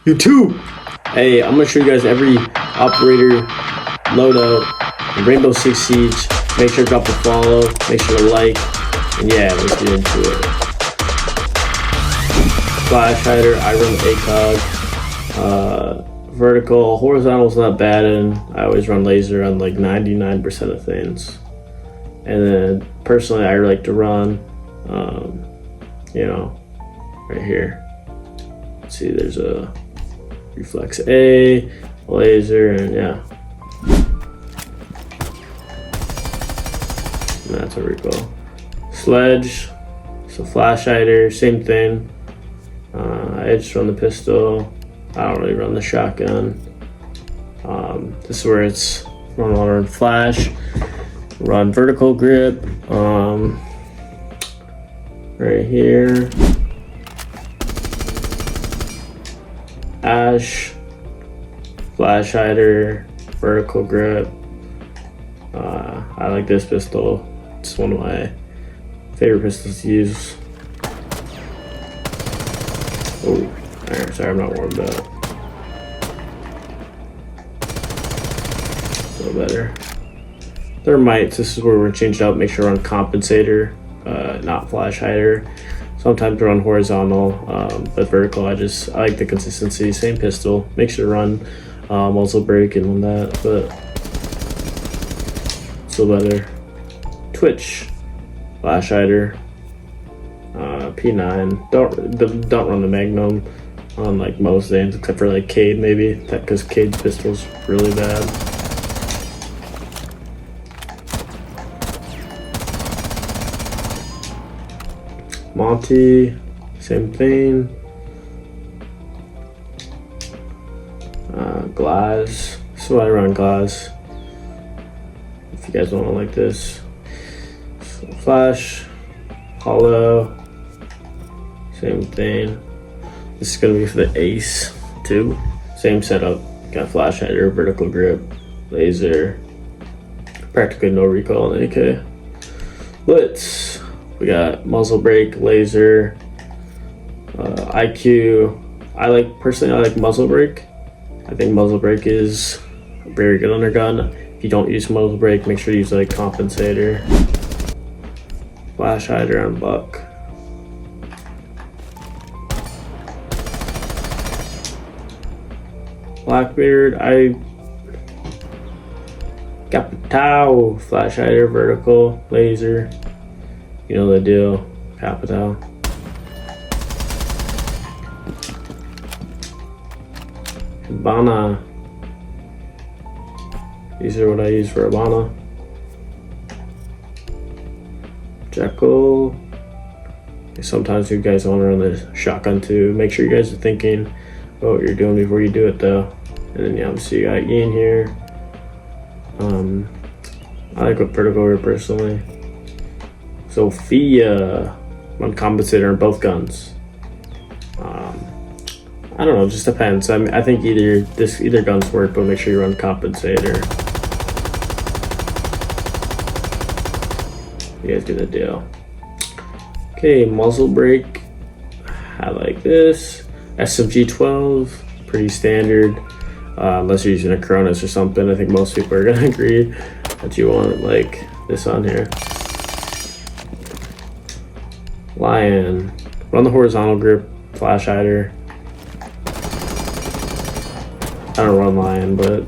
You too! Hey, I'm gonna show you guys every operator loadout in Rainbow Six Siege. Make sure to drop a follow, make sure to like, and yeah, let's get into it. Flash hider, I run ACOG. Vertical, horizontal's not bad, and I always run laser on like 99% of things. And then personally, I like to run, you know, right here. Let's see, there's a reflex A, laser, and yeah. And that's a recoil. Sledge, so flash hider, same thing. I just run the pistol. I don't really run the shotgun. This is where it's run flash, run vertical grip, right here. Ash, flash hider, vertical grip. I like this pistol. It's one of my favorite pistols to use. Oh, sorry, I'm not warmed up. A little better. Thermites, this is where we're changed out. Make sure to run compensator, not flash hider. Sometimes run horizontal, but vertical, I like the consistency. Same pistol. Make sure to run muzzle brake and all that, but still better. Twitch, flash hider, P9. Don't run the Magnum on like most things, except for like Cade maybe, because Cade's pistol's really bad. Monty, same thing. Glass, so I run glass. If you guys want to like this. So flash, hollow, same thing. This is gonna be for the ace too. Same setup. Got flash hider, vertical grip, laser. Practically no recoil on AK. Blitz. We got muzzle brake, laser, IQ. Personally, I like muzzle brake. I think muzzle brake is very good on their gun. If you don't use muzzle brake, make sure you use like compensator. Flash hider on buck. Blackbeard, Capito, flash hider, vertical, laser. You know the deal, Capito. Hibana. These are what I use for Hibana. Jekyll. Sometimes you guys want to run the shotgun too. Make sure you guys are thinking about what you're doing before you do it though. And then yeah, obviously you got Ian here. I like a vertical grip personally. Sophia, run compensator on both guns. I don't know, it just depends. I think either guns work, but make sure you run compensator. You guys get the deal. Okay, muzzle brake. I like this. SMG 12, pretty standard. Unless you're using a Cronus or something, I think most people are gonna agree that you want like this on here. Lion, run the horizontal grip, flash hider. I don't run Lion, but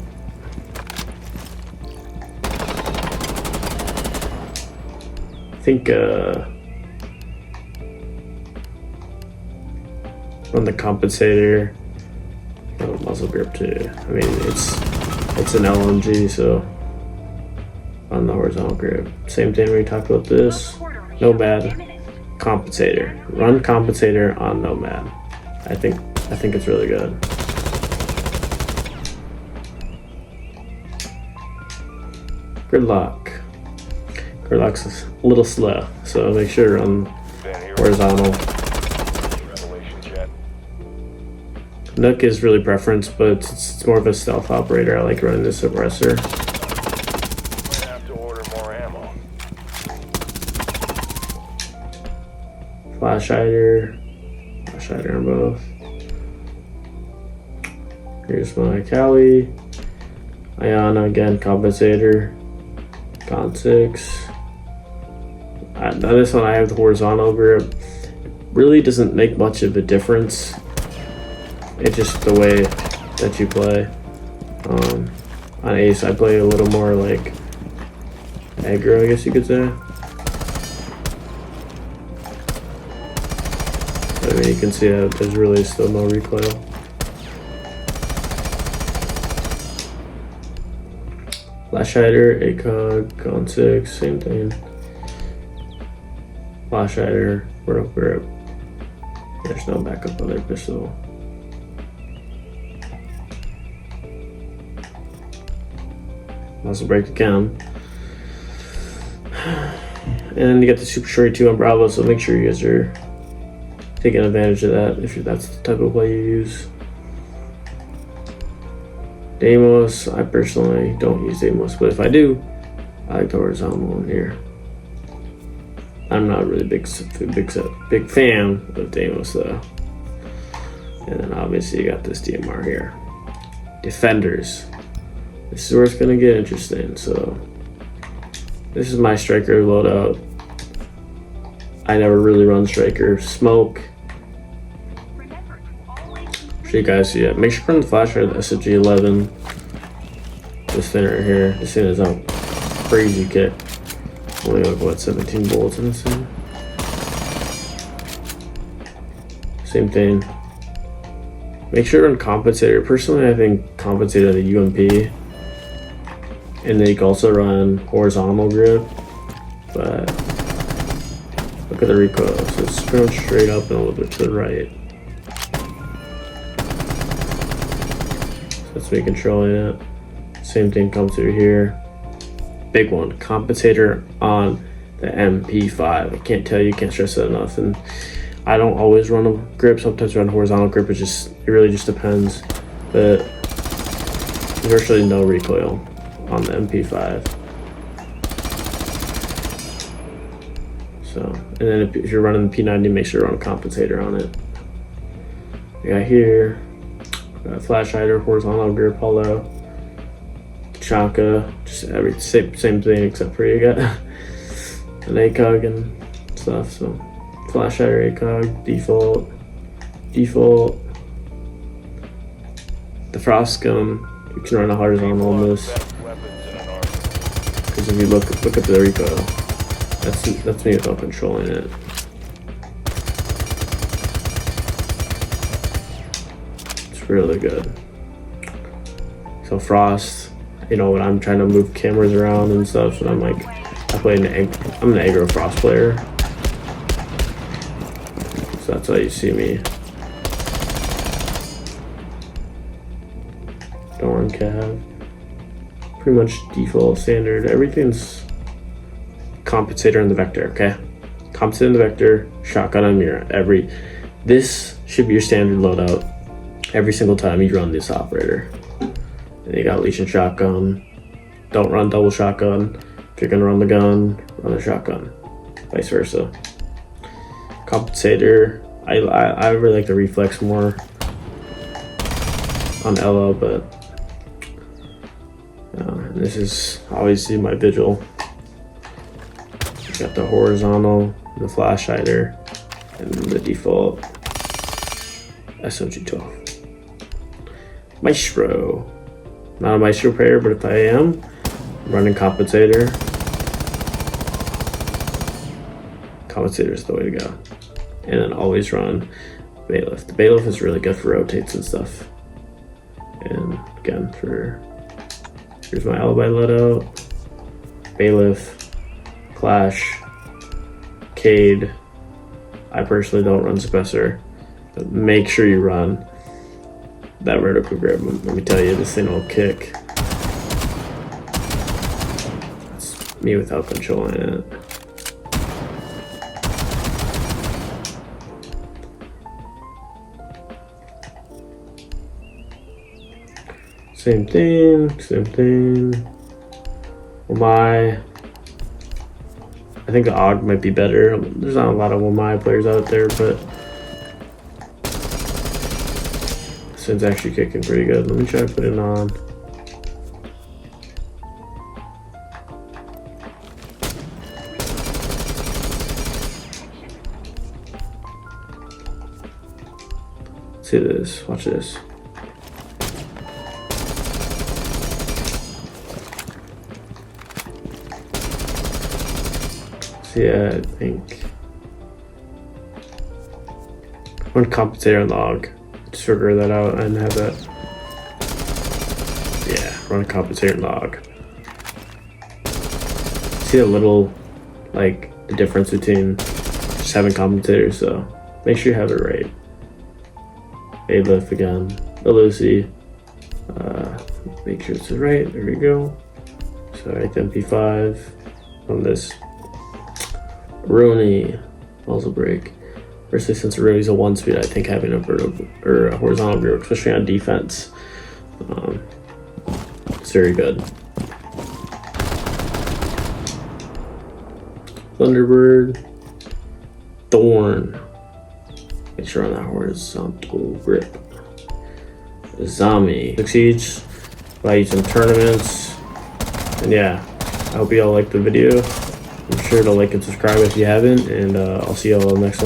I think run the compensator, muzzle grip too. I mean, it's an LMG, so on the horizontal grip. Same thing we talked about this. Nomad, compensator. Run compensator on Nomad. I think it's really good. Gridlock. Gridlock's a little slow, so make sure to run horizontal. Nook is really preference, but it's more of a stealth operator. I like running the suppressor. Might have to order more ammo. Flash hider on both. Here's my Cali. Ayana again, compensator. Con 6. Now this one I have the horizontal grip. Really doesn't make much of a difference. It's just the way that you play. On Ace, I play a little more like aggro, I guess you could say. But I mean, you can see that there's really still no recoil. Flash hider, ACOG, Con 6, same thing. Flash hider, vertical grip. There's no backup other pistol. Muzzle brake again. And then you get the Super Shorty 2 on Bravo, so make sure you guys are taking advantage of that if that's the type of play you use. Deimos, I personally don't use Deimos, but if I do, I like the horizontal one here. I'm not really big fan of Deimos though. And then obviously you got this DMR here. Defenders. This is where it's gonna get interesting. So this is my striker loadout. I never really run striker. Smoke. Show you guys see it. Make sure to run the flashlight, the SMG 11. This thing right here. This thing is a crazy kit. Only like what, 17 bullets in this thing? Same thing. Make sure to run compensator. Personally, I think compensator the UMP. And then you can also run horizontal grip. But look at the recoil. So it's going straight up and a little bit to the right. So that's me controlling it. Same thing comes through here. Big one, compensator on the MP5. I can't tell you, can't stress that enough. And I don't always run a grip. Sometimes I run horizontal grip. It really just depends. But there's virtually no recoil on the MP5. So, and then if you're running the P90, make sure to run a compensator on it. We got here, got flash hider, horizontal grip, hollow, Chaka, just same thing except for you got an ACOG and stuff. So flash hider, ACOG, default. The frost gun, you can run a horizontal on this. Because if you look at the recoil, that's me without controlling it. It's really good. So frost, you know, when I'm trying to move cameras around and stuff, and I'm an aggro frost player. So that's why you see me. Don't run cav. Pretty much default standard. Everything's compensator in the vector, okay? Compensator in the vector, shotgun on Mira. This should be your standard loadout every single time you run this operator. And you got leash and shotgun. Don't run double shotgun. If you're gonna run the gun, run a shotgun. Vice versa. Compensator. I really like the reflex more on Elo, but this is obviously my vigil. Got the horizontal, the flash hider, and the default SMG-12. Maestro. Not a Maestro player, but if I am, I'm running compensator. Compensator is the way to go. And then always run bailiff. The bailiff is really good for rotates and stuff. And again, here's my alibi loadout, bailiff, clash, Cade. I personally don't run suppressor, but make sure you run that vertical grip. Let me tell you, this thing will kick. It's me without controlling it. Same thing. Wamai. I think the AUG might be better. There's not a lot of Wamai players out there, but SENS actually kicking pretty good. Let me try to put it on. See this, watch this. So yeah, I think one compensator log. Just figure that out and have that. Yeah, run a compensator log. See a little, like, the difference between just having compensators, so make sure you have it right. A-lift again, Melusi. Make sure it's right, there we go. So right, the MP5 on this. Aruni, muzzle brake. Firstly, since Aruni's a 1-speed, I think having a vertical or a horizontal brake, especially on defense, it's very good. Thunderbird, Thorn. Make sure on that horizontal grip. Zombie succeeds by using tournaments. And yeah, I hope you all liked the video. I'm sure to like and subscribe if you haven't, and I'll see y'all next one.